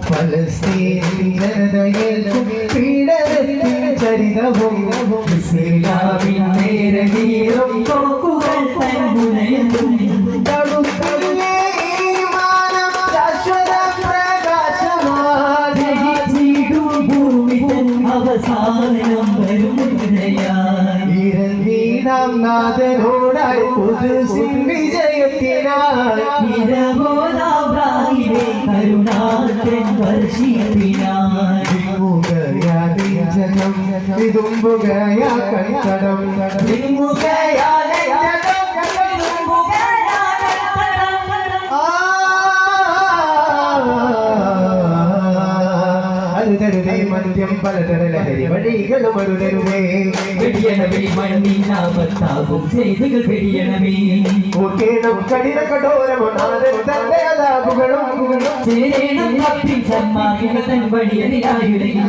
ഫലസ്തീൻ ജനതയേൽക്കും പീഡനത്തിൻ ചരിതവും ഇസ്ലാമിൻ നേരനീറും തോക്കുകൾ തൻ മുനയത്തും തടുക്കല്ലേ ഈമാനം ശാശ്വത പ്രകാശമായി ഭൂമി തൻ അവസാനം വരുന്നയായി ഇരവീടാം നാഥനോടായി ഖുദ്സിൻ വിജയത്തിനായി ഇരവോലാബ്രാഹിമേ കരുണാതൻ വർഷിപ്പിനായി ജനം വിതുമ്പുകയാ കൺതടം വിതുമ്പുകയാ അരുതരുതേ മദ്യം പലതര ലഹരി വഴികളും അരുതരുതേ വെടിയണമേ മണ്ണിനാപത്താകും ചെയ്തികൾ വെടിയണമേ ഓർക്കേണം കഠിന കഠോരമാണ് തന്റെ അതാപുകളും ചേരേണം അപ്പിൻ സന്മാർഗിക തൻ വഴിയതിലായുടകിൽ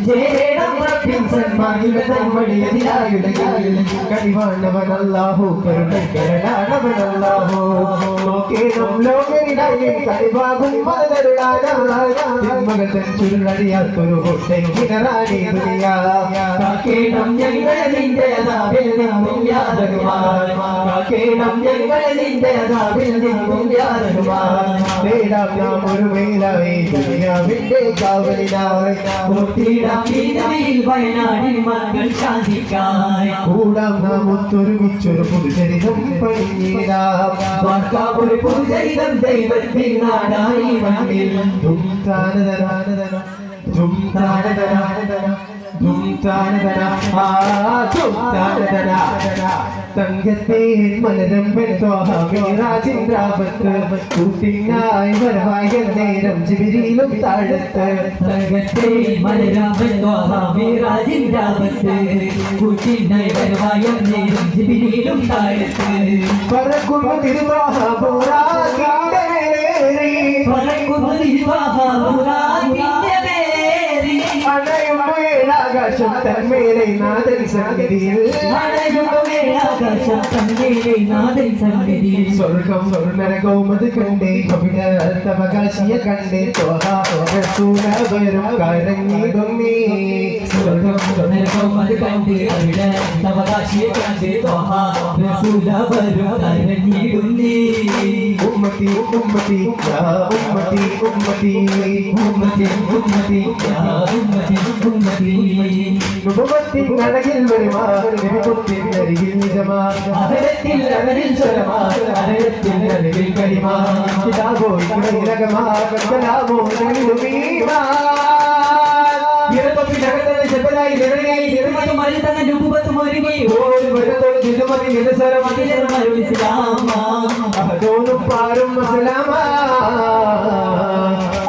ചേരേണം അപ്പിൻ സന്മാർഗിക തൻ വഴിയതിലായുടകിൽ കടിവാണവൻ അല്ലാഹു കരുണക്കരനാണവൻ അല്ലാഹു ഓർക്കേണം ലോകരിടയിൽ കടിവാകും മതരുടാനായ തിന്മകൾ തൻ ചുരുളടിയാത്തൊരു ഒട്ടെങ്കിണറാണി ദുനിയാ കാക്കേണം ഞങ്ങളെ നിന്റെ അതാവിൽ നിന്നും യാതരുവാൻ കാക്കേണം ഞങ്ങളെ നിന്റെ അതാവിൽ നിന്നും യാതരുവാൻ നേടാം നാം ഒരു വേലായി ദുനിയാവിന്റെ കാവലിനായി പൂർത്തിയിടാം നീതിയിൽ വയനാടിൻ മക്കൾ ശാന്തിക്കായി കൂടാം നാം ഒത്തൊരുമിച്ചൊരു പുതുചരിതം പണിഞ്ഞിടാം വാർക്കാം ഒരു പുതുചരിതം ദൈവത്തിൻ നാടായി മണ്ണിൽ ധും താനതരാനതര ധും താനതരാനതര ധും താനതര തങ്കത്തെ മലരമ്പൻ ത്വാഹാമിറാജിൻ രാവത്ത് കൂട്ടിനായി വരവായ നേരം ജിബിരിയിലും താഴത്ത് തങ്കത്തെ മലരമ്പൻ ത്വാഹാമിറാജിൻ രാവത്ത് കൂട്ടിനായി വരവായ നേരം ജിബിരിയിലും താഴത്ത് പറക്കുന്ന തിരുവാഹാബുറാകിന്റെ മേലേറി പറക്കുന്ന തിരുവാഹാബുറാകിന്റെ മേലേറി അണയുമേലാകാശം തന്മേലെ നാദൻ സന്നിധിയിൽ സ്വർഗം സ്വർണ്ണരകവും അത് കണ്ടേ അവിടത്തവകാശിയെ കണ്ടേ വരും കരഞ്ഞിടുന്നേ സ്വർഗം സ്വർണ്ണരകവും അത് കണ്ടേ അവിടത്തവകാശിയെ കണ്ടേ വരും കരഞ്ഞിടുന്നേ ഉമ്മത്തി ഉമ്മത്തി ഉമ്മത്തി ഉമ്മത്തി ഉമ്മത്തി ഉമ്മത്തി ഉമ്മത്തി ഉമ്മത്തി നടകിൽ വരുമാ ിൽ നിജമാ അഹരത്തിൽ അനരിൽ സ്വരമാ അഹരത്തിൽ അനരിൽ കരിമാ കിതാബോ ഇലകമാ കലാമോ നബിയുമീമാ ഇരപ്പി നഗരത്തിലെ ജബലായി നിറയായി നിർമ്മതും അരിതന രൂപത്തും ഒരുങ്ങി ഓടി വരത്തോട് തിരുമതി നിരസരം അതിലർമരുൾ ഇസ്ലാമാ അഹദോനും പാരും അസ്സലാമാ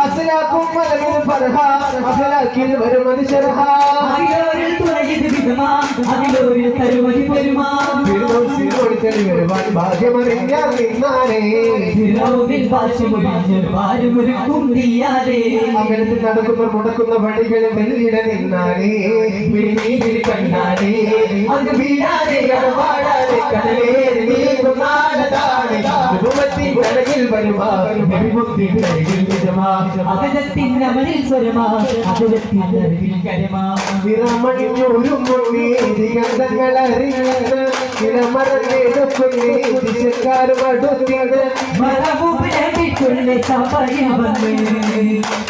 അസ്സലാക്കും മലകും ഫർഹാ അസ്സലാക്കിൽ വരും അതിശർഹാ അതിലോരിൽ തുണയത് വിധമാ അതിലോരിൽ തരുമതി പെരുമാ തിരുവോടി തെളി വരുവാൻ ഭാഗ്യമറിഞ്ഞാൽ നിന്നാനേ തിരുവിൽ ഭാഷമൊഴിഞ്ഞ് ഭാര്യമൊരുക്കും നീയാലേ അകലത്തിൽ നടക്കുന്ന മുടക്കുന്ന വഴികളിൽ വെള്ളിട നിന്നാനേ പിടിനീതിൽ കണ്ടാനേ അത് വീഴാതെ കടവാടാതെ കടലേറി നീക്കും നാടതാണേ രൂപത്തിൻ കടകിൽ വരുമാ വിമുക്തി കടകിൽ നിജമാ അകലത്തിൻ അമലിൽ സ്വരമാ അകലത്തിൻ അരിവിൽ കരമാ വിറമണിഞ്ഞൊരു മുന്നേ ദിഗന്ധങ്ങൾ അറിഞ്ഞത് ഇളമറന്നെടുക്കുന്നേ ദിശക്കാരും അടുത്തിയത് മറമുപിലെ സമയം വന്നേ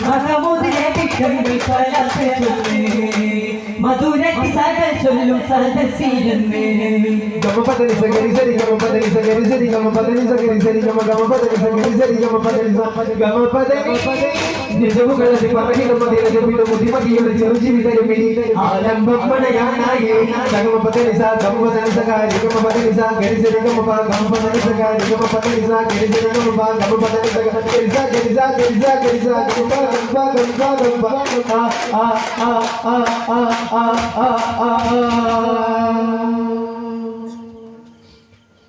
മറമുതിലെ കണ്ണി കലർത്തേ മധുരത്തി സകൽ ചൊല്ലും സദസ്സിരുന്നേ ഗമപദനി സഗരി സരി ഗമപദനി സഗരി സരി ഗമപദനി സഗരി സരി ഗമപദനി സഗരി സരി ഗമപദനി ഗമപദനി നിജമുകളതി പറകിലും മതിയുടെ ബുദ്ധിമതിയുടെ ചെറുജീവിതരുമിനി ആലംബം മണയാനായി ഗമപദനി സ ഗമപദനി സഗരി ഗമപദനി സ ഗരി സരി ഗമപ ഗമപദനി സഗരി ഗമപദനി സ ഗരി സരി ഗമപ ഗമപദനി സ ഗരി സ ഗരി സ ഗരി സ ഗരി സ ഗമപ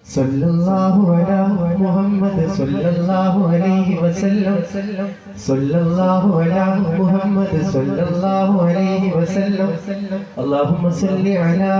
സല്ലല്ലാഹു അലാ മുഹമ്മദ് സല്ലല്ലാഹു അലൈഹി വസല്ലം സല്ലല്ലാഹു അലാ മുഹമ്മദ് സല്ലല്ലാഹു അലൈഹി വസല്ലം അല്ലാഹുമ്മ സല്ലി അലാ